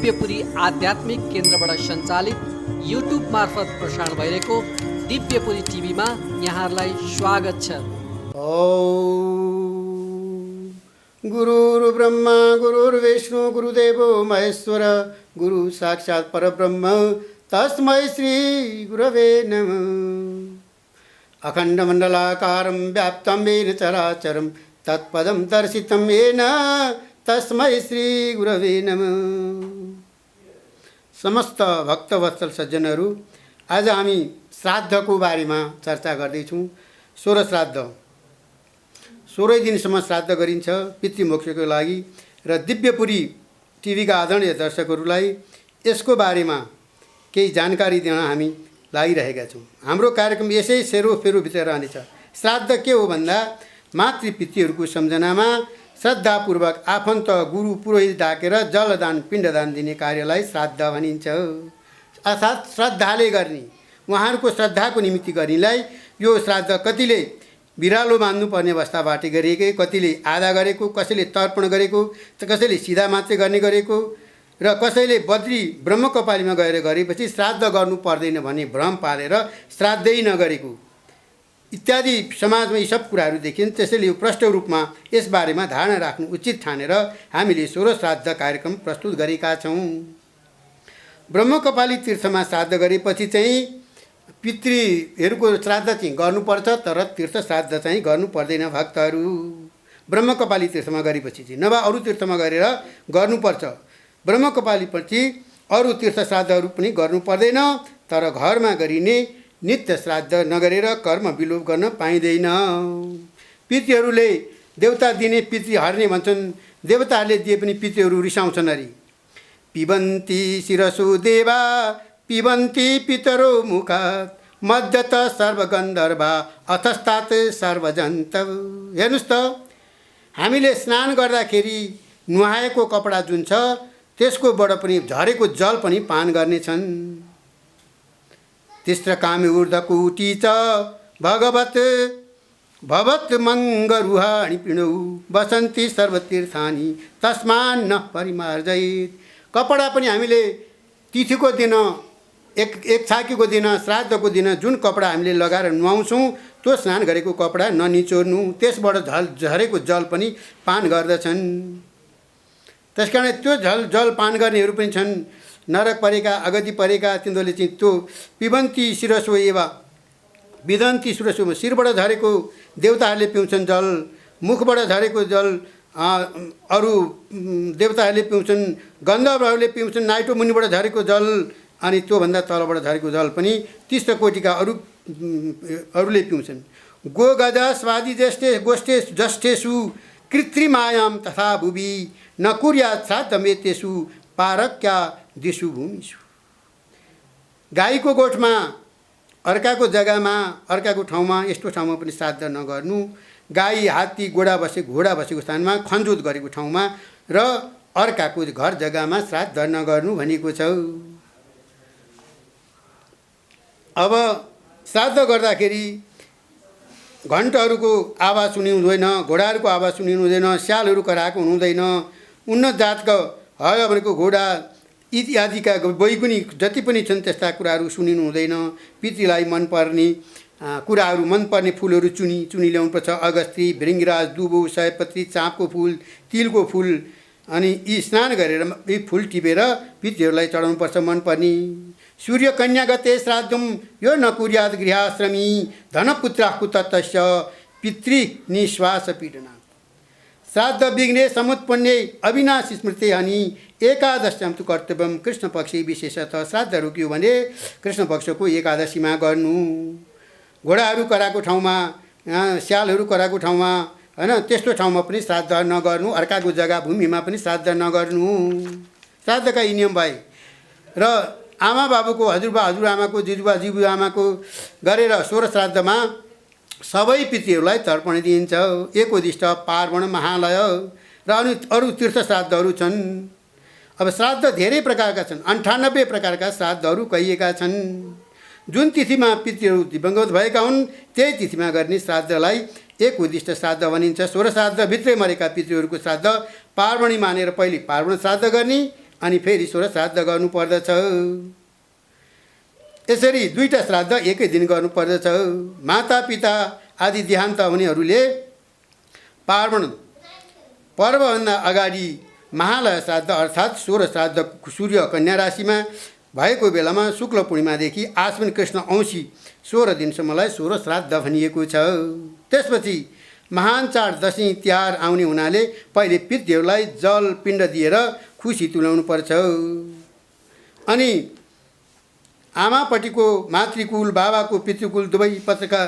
दिव्यपुरी आध्यात्मिक केन्द्रबाट सञ्चालित युट्युब मार्फत प्रसारण भइरहेको दिव्यपुरी टिभीमा यहाँहरूलाई स्वागत छ। गुरुर् ब्रह्मा गुरुर्विष्णु गुरुदेवो महेश्वर गुरु साक्षात् परब्रह्म तस्मै श्री गुरवे नमः। अखण्डमण्डलाकारं व्याप्तं येन चराचरं तत्पदं दर्शितं येन तस्मै श्री गुरवे नमः। समस्त भक्तवत्सल सज्जनहरू, आज हामी श्राद्धको बारेमा चर्चा गर्दैछौँ। 16 श्राद्ध, 16 दिनसम्म श्राद्ध गरिन्छ पितृमोक्षको लागि र दिव्यपुरी टिभीका आदरणीय दर्शकहरूलाई यसको बारेमा केही जानकारी दिन हामी लागिरहेका छौँ। हाम्रो कार्यक्रम यसै सेरोफेरोभित्र रहनेछ। श्राद्ध के हो भन्दा मातृपितृहरूको सम्झनामा श्रद्धापूर्वक आफन्त गुरु पुरोहित डाकेर जलदान पिण्डदान दिने कार्यलाई श्राद्ध भनिन्छ। अर्थात् श्रद्धाले गर्ने, उहाँहरूको श्रद्धाको निमित्त गर्नेलाई यो श्राद्ध कतिले बिरालो मान्नुपर्ने अवस्थाबाट गरिएकै, कतिले आधा गरेको, कसैले तर्पण गरेको, त कसैले सिधा मात्रै गर्ने गरेको र कसैले बद्री ब्रह्मकपालीमा गएर गरेपछि श्राद्ध गर्नु पर्दैन भन्ने भ्रम पालेर श्राद्धै नगरेको इत्यादि समाजमा यी सब कुराहरू देखिन्। त्यसैले यो प्रष्ट रूपमा यसबारेमा धारणा राख्नु उचित ठानेर हामीले 16 श्राद्ध कार्यक्रम प्रस्तुत गरेका छौँ। ब्रह्मकपाली तीर्थमा श्राद्ध गरेपछि चाहिँ पितृहरूको श्राद्ध चाहिँ गर्नुपर्छ, तर तीर्थ श्राद्ध चाहिँ गर्नु पर्दैन भक्तहरू। ब्रह्मकपाली तीर्थमा गरेपछि चाहिँ, नभए अरू तीर्थमा गरेर गर्नुपर्छ। ब्रह्मकपालीपछि अरू तीर्थ श्राद्धहरू पनि गर्नु पर्दैन, तर घरमा गरिने नित्य श्राद्ध नगरेर कर्म विलोप गर्न पाइँदैन। पितृहरूले देवता दिने पितृ हर्ने भन्छन्। देवताहरूले दिए पनि पितृहरू रिसाउँछन् अरे। पिबन्ती शिरसु देवा पिबन्ती पितरो मुखात् मध्यत सर्वगन्धर्वा अथस्तात् सर्वजन्तव। हेर्नुहोस् त, हामीले स्नान गर्दाखेरि नुहाएको कपडा जुन छ त्यसकोबाट पनि झरेको जल पनि पान गर्नेछन्। तिस्र कामे ऊर्ध्वकोटि च भगवत् भवत् मङ्गरुहाणि पिणौ बसन्ती सर्वतीर्थानि तस्मान् न परिमार्जयेत्। कपडा पनि हामीले तिथिको दिन, एक छाकीको दिन, श्राद्धको दिन जुन कपडा हामीले लगाएर नुहाउँछौँ त्यो स्नान गरेको कपडा ननिचोर्नु, त्यसबाट झरेको जल पनि पान गर्दछन्। त्यसकारण त्यो जल पान गर्नेहरू पनि छन्। नरक परेका, अगति परेका, तिनीहरूले चाहिँ त्यो पिबन्ती शिरसो एवा विदन्ती शिरसो, शिरबाट झरेको देवताहरूले पिउँछन् जल, मुखबाट झरेको जल अरू देवताहरूले पिउँछन्, गन्धर्वहरूले पिउँछन्, नाइटो मुनिबाट झरेको जल, अनि त्योभन्दा तलबाट झरेको जल पनि तिस्र कोटिका अरूले पिउँछन्। गो गदा स्वादि ज्येष्ठे गोष्ठे ज्येष्ठेषु कृत्रिमायां तथा भुवि न कुर्यात् श्राद्धमेतेषु पारक्या दिशु भूमिषु। गाईको गोठमा, अर्काको जग्गामा, अर्काको ठाउँमा, यस्तो ठाउँमा पनि श्राद्ध नगर्नु। गाई, हात्ती, घोडा बसेको स्थानमा, खनजोत गरेको ठाउँमा र अर्काको घर जग्गामा श्राद्ध नगर्नु भनेको छ। अब श्राद्ध गर्दाखेरि घण्टहरूको आवाज सुनिनु हुँदैन, घोडाहरूको आवाज सुनिनु हुँदैन, स्यालहरू कराएको हुँदैन, उन्नत जातको हय भनेको घोडा इत्यादिका बैगुनी जति पनि छन् त्यस्ता कुराहरू सुनिनु हुँदैन। पितृलाई मनपर्ने कुराहरू, मनपर्ने फुलहरू चुनी ल्याउनुपर्छ। अगस्ती, भृङ्गराज, दुबो, सयपत्री, चाँपको फुल, तिलको फुल, अनि यी स्नान गरेर यी फुल टिपेर पितृहरूलाई चढाउनुपर्छ मनपर्ने। सूर्य कन्या गते श्राद्धम यो न कुर्यात् गृहाश्रमी धनपुत्रा कुततस्य पितृ निश्वास पीडना। श्राद्ध विघ्ने समुत्पन्ने अविनाशी स्मृति हानि एकादश्यां तु कर्तव्यम कृष्ण पक्षे विशेषतः। श्राद्ध रोक्यो भने कृष्ण पक्षको एकादशीमा गर्नु। घोडाहरू कराएको ठाउँमा, स्यालहरू कराएको ठाउँमा, होइन, त्यस्तो ठाउँमा पनि श्राद्ध नगर्नु। अर्काको जग्गा भूमिमा पनि श्राद्ध नगर्नु। श्राद्धका यी नियम भए र आमा बाबुको, हजुरबा हजुरआमाको, जिजुबा जिजुआमाको गरेर 16 श्राद्धमा सबै पितृहरूलाई तर्पण दिइन्छ। एकोदिष्ट, पार्वण, महालय र अरू तीर्थ श्राद्धहरू छन्। अब श्राद्ध धेरै प्रकारका छन्। 98 प्रकारका श्राद्धहरू कहिएका छन्। जुन तिथिमा पितृहरू दिवंगत भएका हुन् त्यही तिथिमा गर्ने श्राद्धलाई एक उद्दिष्ट श्राद्ध भनिन्छ। 16 श्राद्धभित्रै मरेका पितृहरूको श्राद्ध पार्वणी मानेर पहिले पार्वण श्राद्ध गर्ने, अनि फेरि 16 श्राद्ध गर्नुपर्दछ। यसरी 2टा श्राद्ध एकै दिन गर्नुपर्दछ। मातापिता आदि देहान्त हुनेहरूले पार्वण पर्वभन्दा अगाडि महालय श्राद्ध अर्थात् 16 श्राद्ध सूर्य कन्या राशिमा भएको बेलामा शुक्ल पूर्णिमादेखि आश्विन कृष्ण औँसी 16 दिनसम्मलाई 16 श्राद्ध भनिएको छ। त्यसपछि महान चाड दशैँ तिहार आउने हुनाले पहिले पितृहरूलाई जल पिण्ड दिएर खुसी तुल्याउनु पर्छ। अनि आमापट्टिको मातृकुल बाबाको पितृकुल दुवै पत्रका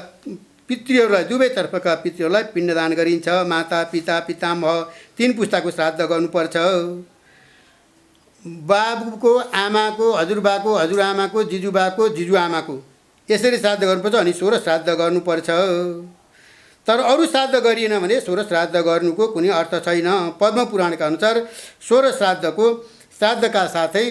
पितृहरूलाई दुवैतर्फका पितृहरूलाई पिण्डदान गरिन्छ। माता पिता पितामह 3 पुस्ताको श्राद्ध गर्नुपर्छ। बाबुको आमाको हजुरबाको हजुरआमाको जिजुबाको जिजुआमाको यसरी श्राद्ध गर्नुपर्छ। अनि 16 श्राद्ध गर्नुपर्छ। तर अरू श्राद्ध गरिएन भने 16 श्राद्ध गर्नुको कुनै अर्थ छैन। पद्म पुराणका अनुसार 16 श्राद्धको श्राद्धका साथै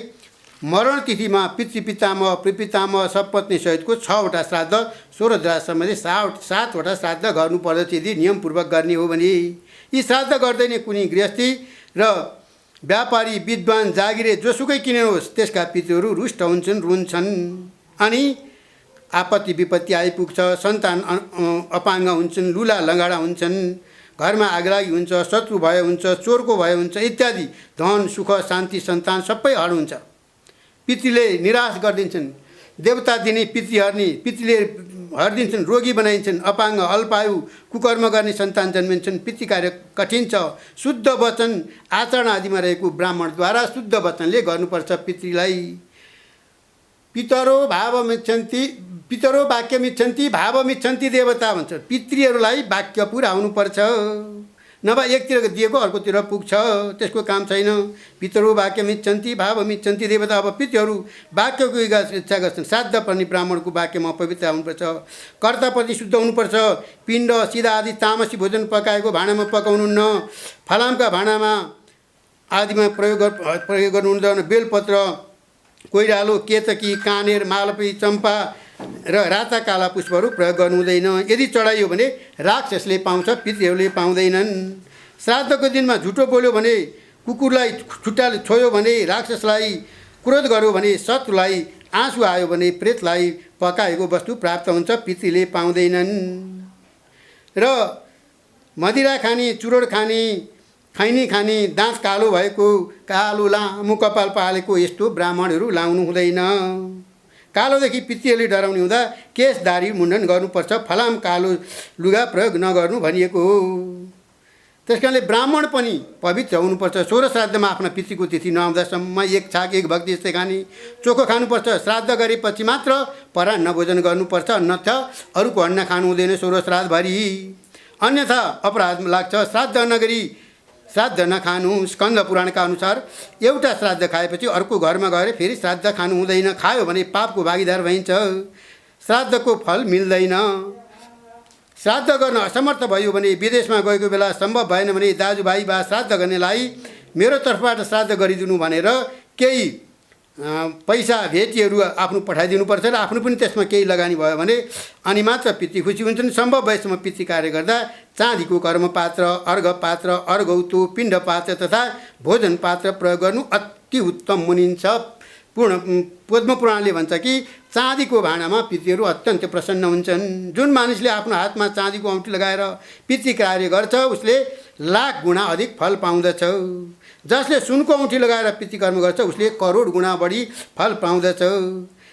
मरण तिथिमा पितृपितामह प्रपितामह सपत्नी सहितको 6वटा श्राद्ध 16 दिनसम्मले 7वटा श्राद्ध गर्नुपर्दछ यदि नियमपूर्वक गर्ने हो भने। यी श्राद्ध गर्दैन कुनै गृहस्थी र व्यापारी विद्वान जागिरे जोसुकै किनेहोस् त्यसका पितृहरू रुष्ट हुन्छन् रुन्छन् अनि आपत्ति विपत्ति आइपुग्छ। सन्तान अपाङ्ग हुन्छन् लुला लङ्गाडा हुन्छन् घरमा आगलागी हुन्छ शत्रु भय हुन्छ चोरको भय हुन्छ इत्यादि धन सुख शान्ति सन्तान सबै हड हुन्छ। पितृले निराश गरिदिन्छन्। देवता दिने पितृहर्नी पितृले हरिदिन्छन् रोगी बनाइन्छन्। अपाङ्ग अल्पायु कुकर्म गर्ने सन्तान जन्मिन्छन्। पितृ कार्य कठिन छ। शुद्ध वचन आचरण आदिमा रहेको ब्राह्मणद्वारा शुद्ध वचनले गर्नुपर्छ। पितृलाई पितरो वाक्यमिच्छन्ति भावमिच्छन्ति देवता भन्छ। पितृहरूलाई वाक्य पुर्याउनुपर्छ नभए एकतिर दिएको अर्कोतिर पुग्छ त्यसको काम छैन। पितरो वाक्यमिच्छन्ति भावमिच्छन्ति देवता। अब पितृहरू वाक्यको इच्छा गर्छन्। श्राद्ध पर्ने ब्राह्मणको वाक्यमा पवित्र हुनुपर्छ। कर्ताप्रति शुद्ध हुनुपर्छ। पिण्ड सिधा आदि तामसी भोजन पकाएको भाँडामा पकाउनुहुन्न। फलामका भाँडामा आदिमा प्रयोग गर्नुहुँदैन। बेलपत्र कोइरालो केतकी कानेर मालपी चम्पा र राता काला पुष्पहरू प्रयोग गर्नु हुँदैन। यदि चढाइयो भने राक्षसले पाउँछ पितृहरूले पाउँदैनन्। श्राद्धको दिनमा झुटो बोल्यो भने कुकुरलाई खुट्टाले छोयो भने राक्षसलाई क्रोध गर्यो भने शत्रुलाई आँसु आयो भने प्रेतलाई पकाएको वस्तु प्राप्त हुन्छ पितृले पाउँदैनन्। र मदिरा खाने चुरोड खाने खैनी खाने दाँत कालो भएको कालो लामो कपाल पालेको यस्तो ब्राह्मणहरू लाउनु हुँदैन। कालोदेखि पितृहरूले डराउने हुँदा केश दाढी मुण्डन गर्नुपर्छ। फलाम कालो लुगा प्रयोग नगर्नु भनिएको हो। त्यस कारणले ब्राह्मण पनि पवित्र हुनुपर्छ। 16 श्राद्धमा आफ्ना पितृको तिथि नआउँदासम्म 1 छाक 1 भक्ति जस्तै खाने चोखो खानुपर्छ। श्राद्ध गरेपछि मात्र परान्न भोजन गर्नुपर्छ अन्यथा अरूको अन्न खानु हुँदैन 16 श्राद्धभरि अन्यथा अपराध लाग्छ। श्राद्ध नगरी श्राद्ध नखानु। स्कन्द पुराणका अनुसार एउटा श्राद्ध खाएपछि अर्को घरमा गएर फेरि श्राद्ध खानु हुँदैन। खायो भने पापको भागीदार भइन्छ। श्राद्धको फल मिल्दैन। श्राद्ध गर्न असमर्थ भयो भने विदेशमा गएको बेला सम्भव भएन भने दाजुभाइ वा श्राद्ध गर्नेलाई मेरो तर्फबाट श्राद्ध गरिदिनु भनेर केही पैसा भेटीहरू आफ्नो पठाइदिनुपर्छ र आफ्नो पनि त्यसमा केही लगानी भयो भने अनि मात्र पितृ खुसी हुन्छन्। सम्भव भएसम्म पितृ कार्य गर्दा चाँदीको कर्मपात्र अर्घपात्र अर्घौतो पिण्ड पात्र तथा भोजन पात्र प्रयोग गर्नु अति उत्तम मानिन्छ। पद्म पुराणले भन्छ कि चाँदीको भाँडामा पितृहरू अत्यन्त प्रसन्न हुन्छन्। जुन मानिसले आफ्नो हातमा चाँदीको औँठी लगाएर पितृ कार्य गर्छ उसले लाख गुणा अधिक फल पाउँदछ। जसले सुनको औँठी लगाएर पितृ कर्म गर्छ उसले करोड गुणा बढी फल पाउँदछ।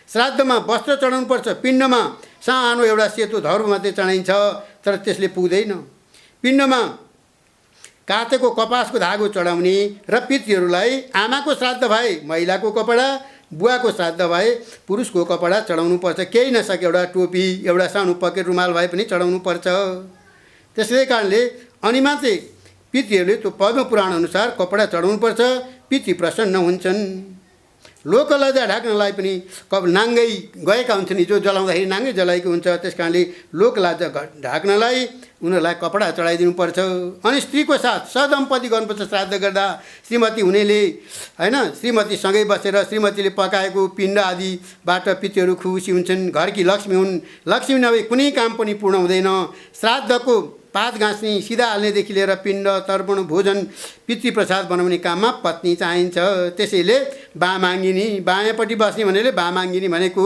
श्राद्धमा वस्त्र चढाउनुपर्छ। पिण्डमा सानो एउटा सेतो धर्म मात्रै चढाइन्छ तर त्यसले पुग्दैन। पिण्डमा कातेको कपासको धागो चढाउने र पितृहरूलाई आमाको श्राद्ध भए महिलाको कपडा बुवाको श्राद्ध भए पुरुषको कपडा चढाउनुपर्छ। केही नसके एउटा टोपी एउटा सानो पकेट रुमाल भए पनि चढाउनुपर्छ। त्यसै कारणले अनि मात्रै पितृहरूले त्यो पद्म पुराण अनुसार कपडा चढाउनुपर्छ। पितृ प्रसन्न हुन्छन्। लोकलज्जा ढाक्नलाई पनि नाङ्गै गएका हुन्छन्, हिजो जलाउँदाखेरि नाङ्गै जलाएको हुन्छ। त्यस कारणले लोकलज्जा ढाक्नलाई उनीहरूलाई कपडा चढाइदिनुपर्छ। अनि स्त्रीको साथ सदम्पति गर्नुपर्छ। श्राद्ध गर्दा श्रीमती हुनेले होइन, श्रीमतीसँगै बसेर श्रीमतीले पकाएको पिण्ड आदिबाट पितृहरू खुसी हुन्छन्। घरकी लक्ष्मी हुन्। लक्ष्मी नभए कुनै काम पनि पूर्ण हुँदैन। श्राद्धको पात गाँच्ने, सिधा हाल्नेदेखि लिएर पिण्ड तर्पण भोजन पितृप्रसाद बनाउने काममा पत्नी चाहिन्छ। त्यसैले बामाङ्गिनी, बायाँपट्टि बस्ने भनेले बामाङ्गिनी भनेको।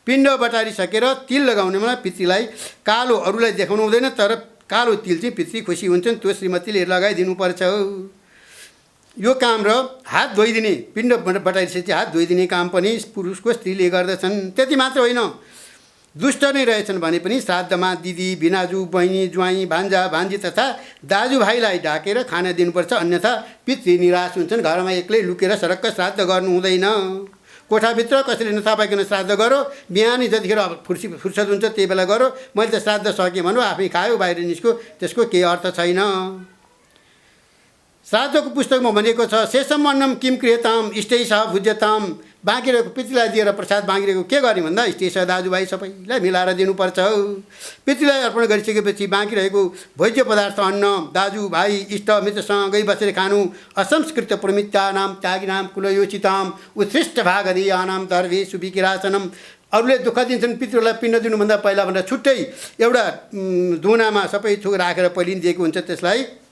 पिण्ड बटारिसकेर तिल लगाउनेमा पितृलाई कालो अरूलाई देखाउनु हुँदैन, तर कालो तिल चाहिँ पितृ खुसी हुन्छन्, त्यो श्रीमतीले लगाइदिनुपर्छ। यो काम र हात धोइदिने, पिण्ड बटारिसकेपछि हात धोइदिने काम पनि पुरुषको स्त्रीले गर्दछन्। त्यति मात्र होइन, दुष्ट नै रहेछन् भने पनि श्राद्धमा दिदी, भिनाजु, बहिनी, ज्वाइँ, भान्जा, भान्जी तथा दाजुभाइलाई ढाकेर खाना दिनुपर्छ। अन्यथा पितृ निराश हुन्छन्। घरमा एक्लै लुकेर सरक्क श्राद्ध गर्नु हुँदैन। कोठाभित्र कसैले नथापाइकन श्राद्ध गरो, बिहानी जतिखेर फुर्सद हुन्छ त्यही बेला गरो, मैले त श्राद्ध सकेँ भनौँ, आफै खायो बाहिर निस्क्यो, त्यसको केही अर्थ छैन। श्राद्धको पुस्तकमा भनेको छ, शेषम अन्नम किम क्रियताम इष्टैष भुज्यताम। बाँकी रहेको पितृलाई दिएर प्रसाद बाँकी रहेको के गर्ने भन्दा इष्टैष दाजुभाइ सबैलाई मिलाएर दिनुपर्छ। पितृलाई अर्पण गरिसकेपछि बाँकी रहेको भोज्य पदार्थ अन्न दाजुभाइ इष्टमित्रसँगै बसेर खानु। असंस्कृत प्रमित्यानाम त्यागिनाम कुलयोचिताम उत्कृष्ट भागधेयानाम धर्वेषु विकिरासनम। अरूले दुःख दिन्छन् पितृलाई पिण्ड दिनुभन्दा पहिला भनेर छुट्टै एउटा धुनामा सबै थोक राखेर पहिले दिएको हुन्छ। त्यसलाई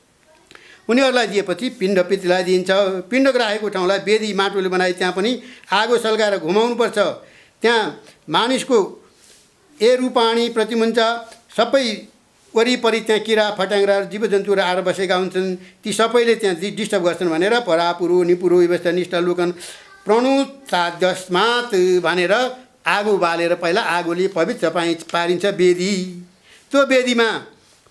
उनीहरूलाई दिएपछि पिण्ड पितृलाई दिइन्छ। पिण्ड राखेको ठाउँलाई वेदी माटोले बनाए त्यहाँ पनि आगो सल्काएर घुमाउनुपर्छ। त्यहाँ मानिसको रूपाणी प्रतिमुन्छ सबै वरिपरि त्यहाँ किरा फट्याङ्ग्रा जीवजन्तुहरू आएर बसेका हुन्छन्। ती सबैले त्यहाँ डिस्टर्ब गर्छन् भनेर परापुरो निपुरो व्यवस्था निष्ठा लोकन प्रणुताद्यस्मात् भनेर आगो बालेर पहिला आगोले पवित्र पारिन्छ वेदी। त्यो वेदीमा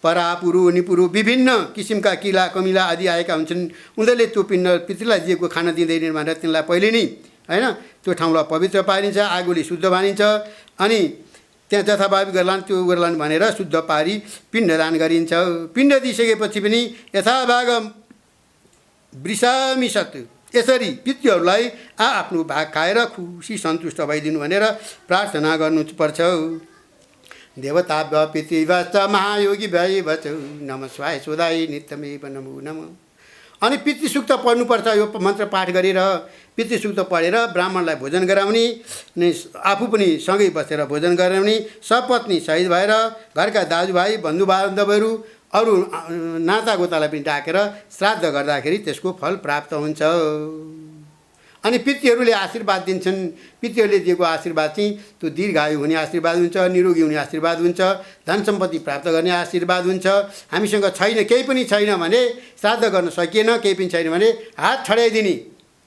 परापुरो निपुरो विभिन्न किसिमका किला कमिला आदि आएका हुन्छन्। उनीहरूले त्यो पिण्ड पितृलाई दिएको खाना दिँदैनन् भनेर तिनलाई पहिले नै होइन त्यो ठाउँलाई पवित्र पारिन्छ, आगोले शुद्ध मानिन्छ। अनि त्यहाँ जथाभावी गर्लान् त्यो गर्लान् भनेर शुद्ध पारी पिण्डदान गरिन्छ। पिण्ड दिइसकेपछि पनि यथाभाग वृषामिषत्, यसरी पितृहरूलाई आफ्नो भाग खाएर खुसी सन्तुष्ट भइदिनु भनेर प्रार्थना गर्नुपर्छ। देवताभ्य पितृवश्च महायोगी भयवच नमः स्वाय सोधाय नित्यमेव नमो नमः। अनि पितृसूक्त पढ्नुपर्छ। यो मन्त्र पाठ गरेर पितृसूक्त पढेर ब्राह्मणलाई भोजन गराउने, आफू पनि सँगै बसेर भोजन गराउने, सपत्नी सहित भएर घरका दाजुभाइ बन्धुबान्धवहरू अरू नातागोतालाई पनि डाकेर श्राद्ध गर्दाखेरि त्यसको फल प्राप्त हुन्छ। अनि पितृहरूले आशीर्वाद दिन्छन्। पितृहरूले दिएको आशीर्वाद चाहिँ त्यो दीर्घायु हुने आशीर्वाद हुन्छ, निरोगी हुने आशीर्वाद हुन्छ, धन सम्पत्ति प्राप्त गर्ने आशीर्वाद हुन्छ। हामीसँग छैन, केही पनि छैन भने, श्राद्ध गर्न सकिएन, केही पनि छैन भने हात ठडाइदिने।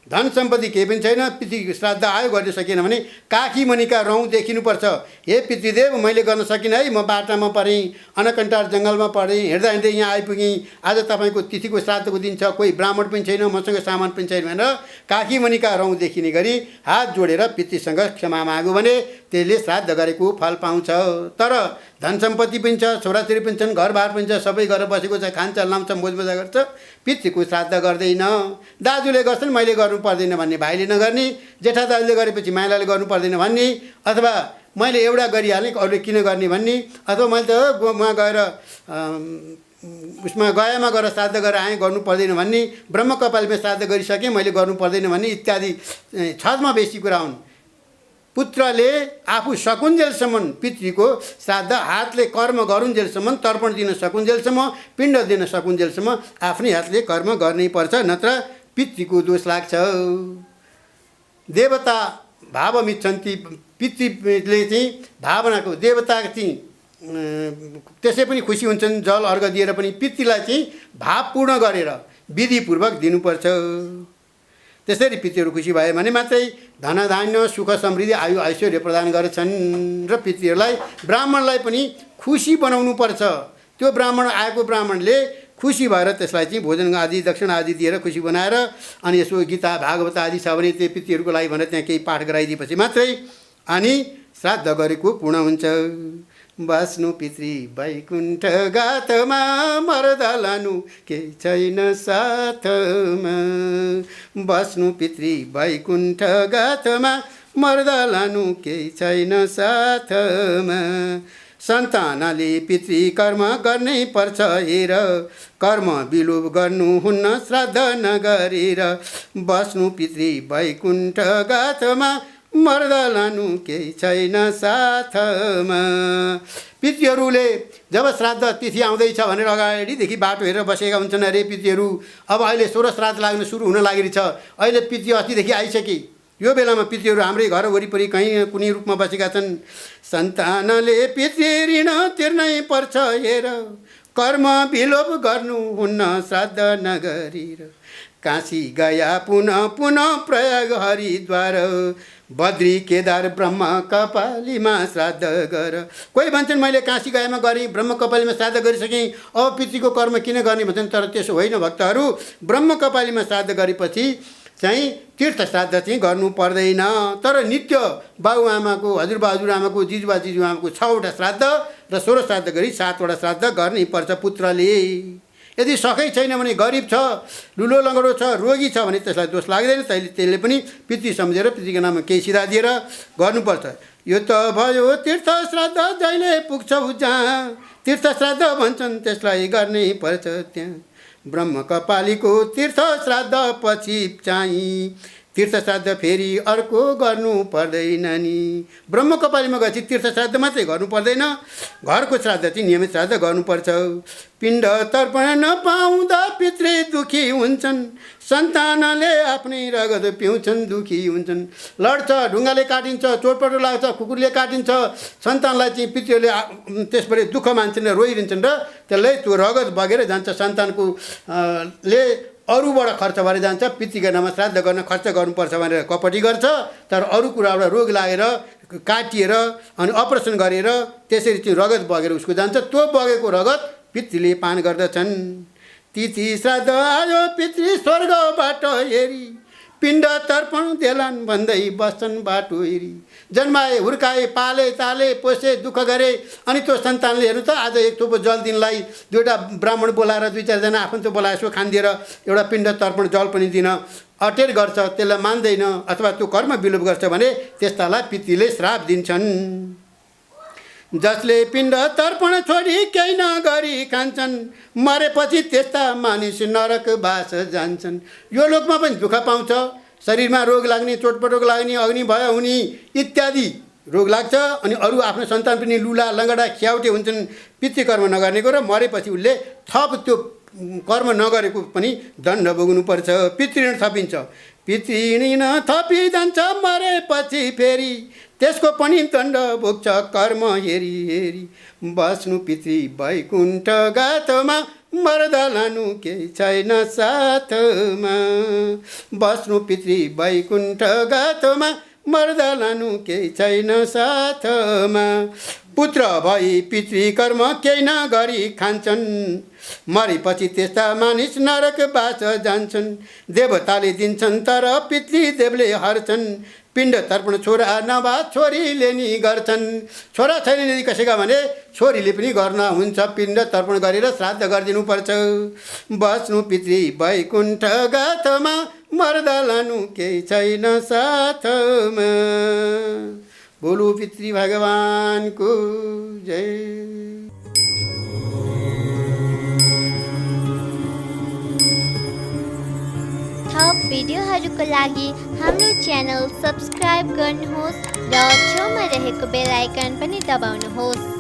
धन सम्पत्ति केही पनि छैन, पितृ श्राद्ध आयो गर्न सकिएन भने काखी मुनिका रौँ देखिनुपर्छ। हे पितृदेव, मैले गर्न सकिनँ है, म बाटामा परेँ, अनकन्टार जङ्गलमा परेँ, हिँड्दा हिँड्दै यहाँ आइपुगेँ, आज तपाईँको तिथिको श्राद्धको दिन छ, कोही ब्राह्मण पनि छैन, मसँग सामान पनि छैन भनेर काखी मुनिका रौँ देखिने गरी हात जोडेर पितृसँग क्षमा माग्यो भने त्यसले श्राद्ध गरेको फल पाउँछ। तर धन सम्पत्ति पनि छ, छोराछोरी पनि छन्, घरबार पनि छ, सबै गरेर बसेको छ, खान्छ लाउँछ, मोजमजा गर्छ, पितृको श्राद्ध गर्दैन। दाजुले गर्छन्, मैले गर्नु पर्दैन भन्ने भाइले नगर्ने, जेठा दाजुले गरेपछि माइलाले गर्नु पर्दैन भन्ने, अथवा मैले एउटा गरिहालेँ अरूले किन गर्ने भन्ने, अथवा मैले त उहाँ गएर उसमा गयामा गएर श्राद्ध गरेर आएँ गर्नु पर्दैन भन्ने, ब्रह्म कपालमा श्राद्ध गरिसकेँ मैले गर्नु पर्दैन भन्ने इत्यादि छदमा बेसी कुरा हुन्। पुत्रले आफू सकुन्जेलसम्म पितृको श्राद्ध हातले कर्म गरुन्जेलसम्म, तर्पण दिन सकुन्जेलसम्म, पिण्ड दिन सकुन्जेलसम्म आफ्नै हातले कर्म गर्नै पर्छ, नत्र पितृको दोष लाग्छ। देवता भावमिच्छन्ति, पितृले चाहिँ भावनाको देवता चाहिँ त्यसै पनि खुसी हुन्छन्। जल अर्घ दिएर पनि पितृलाई चाहिँ भावपूर्ण गरेर विधिपूर्वक दिनुपर्छ। त्यसरी पितृहरू खुसी भयो भने मात्रै धनधान्य सुख समृद्धि आयु ऐश्वर्य प्रदान गर्छन्। र पितृहरूलाई ब्राह्मणलाई पनि खुसी बनाउनु पर्छ। त्यो ब्राह्मण आएको ब्राह्मणले खुसी भएर त्यसलाई चाहिँ भोजन आदि दक्षिणा आदि दिएर खुसी बनाएर अनि यसो गीता भागवत आदि छ भने त्यो पितृहरूको लागि भनेर त्यहाँ केही पाठ गराइदिएपछि मात्रै अनि श्राद्ध गरेको पूर्ण हुन्छ। बस्नु पितृ वैकुण्ठ गाथमा मर्दा लानु केही छैन साथमा बस्नु पितृ वैकुण्ठ गाथमा मर्दा लानु केही छैन साथमा सन्तानले पितृ कर्म गर्नै पर्छ हेर कर्म विलोप गर्नुहुन्न श्राद्ध नगरेर बस्नु पितृ वैकुण्ठ गाथमा मर्दा लानु केही छैन साथमा पितृहरूले जब श्राद्ध तिथि आउँदैछ भनेर अगाडिदेखि बाटो हेरेर बसेका हुन्छन् अरे पितृहरू। अब अहिले 16 श्राद्ध लाग्न सुरु हुन लागिरहेछ। अहिले पितृ अस्तिदेखि आइसके। यो बेलामा पितृहरू हाम्रै घर वरिपरि कहीँ कुनै रूपमा बसेका छन्। सन्तानले पितृ ऋण तिर्नै पर्छ हेर कर्म विलोप गर्नुहुन्न श्राद्ध नगरेर काशी गया पुनः पुनः प्रयाग हरिद्वार बद्री केदार ब्रह्म कपालीमा श्राद्ध गर। कोही भन्छन् मैले काशी गयामा गरेँ ब्रह्म कपालीमा श्राद्ध गरिसकेँ अब पितृको कर्म किन गर्ने भन्छन्। तर त्यसो होइन भक्तहरू। ब्रह्म कपालीमा श्राद्ध गरेपछि चाहिँ तीर्थ श्राद्ध चाहिँ गर्नु पर्दैन। तर नित्य बाबुआमाको हजुरबा हजुरआमाको जिजुबा जिजुआमाको 6वटा श्राद्ध र 16 श्राद्ध गरी 7वटा श्राद्ध गर्नै पर्छ पुत्रले। यदि सकै छैन भने गरिब छ लुलो लङ्गडो छ रोगी छ भने त्यसलाई दोष लाग्दैन। त्यसले पनि पितृ सम्झेर पितृको नाममा केही सिधा दिएर गर्नुपर्छ। यो त भयो तीर्थ श्राद्ध जहिले पुग्छ जहाँ तीर्थ श्राद्ध भन्छन् त्यसलाई गर्नै पर्छ त्यहाँ ब्रह्म कपालीको तीर्थ श्राद्ध पछि चाहिँ तीर्थ श्राद्ध फेरि अर्को गर्नु पर्दैन नि। ब्रह्म कपालीमा गएपछि तीर्थ श्राद्ध मात्रै गर्नु पर्दैन। घरको श्राद्ध चाहिँ नियमित श्राद्ध गर्नुपर्छ। पिण्ड तर्पण नपाउँदा पितृ दुखी हुन्छन् सन्तानले आफ्नै रगत पिउँछन् दुखी हुन्छन्। लड्छ ढुङ्गाले काटिन्छ चोटपटो लाग्छ कुकुरले काटिन्छ सन्तानलाई चाहिँ पितृहरूले त्यसबाट दुःख मान्छन् र रोइरहन्छन् र त्यसलाई त्यो रगत बगेर जान्छ। सन्तानको ले अरूबाट खर्च भएर जान्छ। पितृको नाममा श्राद्ध गर्न खर्च गर्नुपर्छ भनेर कपटी गर्छ। तर अरू कुराबाट रोग लागेर काटिएर अनि अपरेसन गरेर त्यसरी चाहिँ रगत बगेर उसको जान्छ। त्यो बगेको रगत पितृले पान गर्दछन्। तिथि श्राद्ध आयो पितृ स्वर्गबाट हेरी पिण्ड तर्पण देलान् भन्दै बस्छन् बाटो हेरी। जन्माए हुर्काए पाले ताले पोसे दुःख गरे अनि त्यो सन्तानले हेर्नु त आज एक थोपो जल दिनलाई 2वटा ब्राह्मण बोलाएर 2-4जना आफन्त बोलाएर यसो खानिदिएर एउटा पिण्ड तर्पण जल पनि दिन अटेर गर्छ। त्यसलाई मान्दैन अथवा त्यो कर्म विलोप गर्छ भने त्यस्तालाई पितृले श्राप दिन्छन्। जसले पिण्ड तर्पण छोडी केही नगरी खान्छन् मरेपछि त्यस्ता मानिस नरक बास जान्छन्। यो लोकमा पनि दुःख पाउँछ। शरीरमा रोग लाग्ने चोटपटक लाग्ने अग्नि भय हुने इत्यादि रोग लाग्छ। अनि अरू आफ्नो सन्तान पनि लुला लङ्गडा ख्याउटे हुन्छन् पितृकर्म नगर्नेको र मरेपछि उसले थप त्यो कर्म नगरेको पनि दण्ड भोग्नुपर्छ। पितृऋण थपिन्छ। पितृऋण थपिजान्छ मरेपछि फेरि त्यसको पनि दण्ड भोग्छ कर्म हेरी हेरी बस्नु पितृ वैकुण्ठ गाथमा मर्दा लानु केही छैन साथमा बस्नु पितृ वैकुण्ठ गाथमा मर्दा लानु केही छैन साथमा पुत्र भई पितृकर्म केही नगरी खान्छन् मरेपछि त्यस्ता मानिस नरक बास जान्छन्। देवताले दिन्छन् तर पितृदेवले हर्छन् पिण्ड तर्पण छोरा नभा छोरीले नि गर्छन्। छोरा छैन यदि कसैका भने छोरीले पनि गर्न हुन्छ। पिण्ड तर्पण गरेर श्राद्ध गरिदिनुपर्छ। बस्नु पितृ वैकुण्ठ गाथमा मर्दा लानु केही छैन साथमा। बोलो पितृ भगवानको जय। थप भिडियोहरूको लागि हाम्रो च्यानल सब्स्क्राइब गर्नुहोस् र छेउमा रहेको बेल आइकन पनि दबाउनुहोस्।